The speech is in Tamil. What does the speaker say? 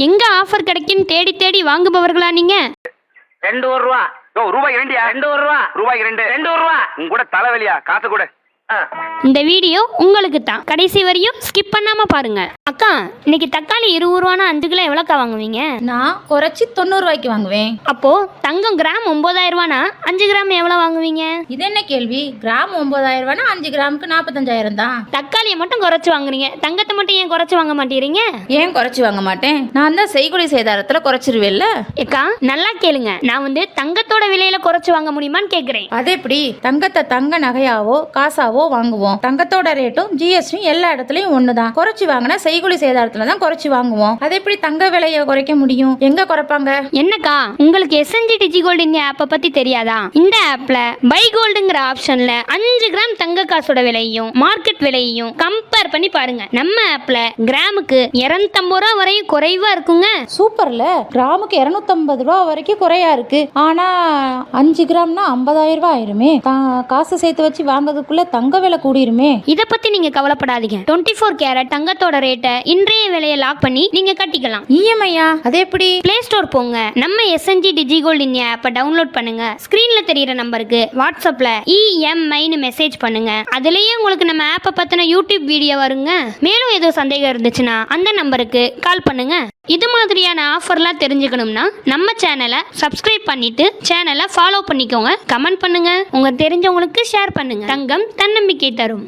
எங்க ஆஃபர் கிடைக்குன்னு தேடி தேடி வாங்குபவர்களா நீங்க? 2 ரூபா. ரூபாய் 2யா? 2 ரூபா. ரூபாய் 2. 2 ரூபா. உன் கூட தலைவலியா? காசு கூட. இந்த வீடியோ உங்களுக்கு தான். கடைசி வரையும் ஸ்கிப் பண்ணாம பாருங்க. அக்கா, இன்னைக்கு தக்காளி 20 ரூபானா 5 கிலோ எவ்வளோக்கா வாங்குவீங்க? நான் குறைச்சி 90 ரூபாய்க்கு வாங்குவேன். அப்போ தங்கம் கிராம் 9000 ரூபானா 5 கிராம் எவ்வளோ வாங்குவீங்க? இது என்ன கேள்வி? கிராம் 9000 ரூபானா 5 கிராமுக்கு 45,000 தான். தக்காளியை மட்டும் குறைச்சு வாங்குறீங்க, தங்கத்தை மட்டும் ஏன் குறைச்சு வாங்க மாட்டேறீங்க? ஏன் குறைச்சி வாங்க மாட்டேன்? நான் தான் செய்கூலி சேதாரத்துல குறைச்சிருவேல்ல. ஏக்கா, நல்லா கேளுங்க. நான் தங்கத்தோட விலையில குறைச்சு வாங்க முடியுமான்னு கேக்குறேன். அது எப்படி? தங்கத்தை தங்க நகையாவோ காசாவோ வாங்குவோம். தங்கத்தோட ரேட்டும் ஜிஎஸ்டியும் எல்லா இடத்துலயும் ஒண்ணுதான். குறைச்சி வாங்கினா செய்கூலி சேதாரத்துல தான் குறைச்சி வாங்குவோம். அது எப்படி தங்க விலையை குறைக்க முடியும்? எங்க குறைப்பாங்க? என்னக்கா, உங்களுக்கு எஸ்என்ஜி டிஜி கோல்டு இந்த ஆப்பை பத்தி தெரியாதா? இந்த ஆப்ல பை கோல்டுங்கிற ஆப்ஷன்ல 5 கிராம் தங்க காசோட விலையும் மார்க்கெட் விலையையும் கம்பேர் பண்ணி பாருங்க. நம்ம ஆப்ல கிராமுக்கு 250 ரூபா வரையும் குறைவா இருக்குங்க. சூப்பர்ல. கிராமுக்கு 250 ரூபா வரைக்கும் குறையா இருக்கு. ஆனா 5 கிராம்னா 50,000 ரூபாய் ஆயிருமே. காசு சேர்த்து வச்சு வாங்குறதுக்குள்ள தங்க விலை கூடிருமே. இத பத்தி நீங்க கவலைப்படாதீங்க. 24 கேரட் தங்கத்தோட ரேட்டை இன்றைய விலையை லாக் பண்ணி நீங்க கட்டிக்கலாம். இஎம்ஐயா? அது எப்படி? பிளே ஸ்டோர் போங்க, நம்ம எஸ்என்ஜி டிஜி கோல்டு இந்த ஆப்பை டவுன்லோட் பண்ணுங்க. ஸ்கிரீன்ல தெரியுற நம்பருக்கு வாட்ஸ்அப்ல இஎம்ஐன்னு மெசேஜ் பண்ணுங்க. அதுலயே உங்களுக்கு நம்ம ஆப்பை பத்தின யூடியூப் வீடியோ வருங்க. மேலும் ஏதோ சந்தேகம் இருந்துச்சுன்னா அந்த நம்பருக்கு கால் பண்ணுங்க. இது மாதிரியான ஆஃபர்லாம் தெரிஞ்சுக்கணும்னா நம்ம சேனலை சப்ஸ்கிரைப் பண்ணிட்டு சேனலை ஃபாலோ பண்ணிக்கோங்க. கமெண்ட் பண்ணுங்க, உங்க தெரிஞ்சவங்களுக்கு ஷேர் பண்ணுங்க. தங்கம் தன்னம்பிக்கை தரும்.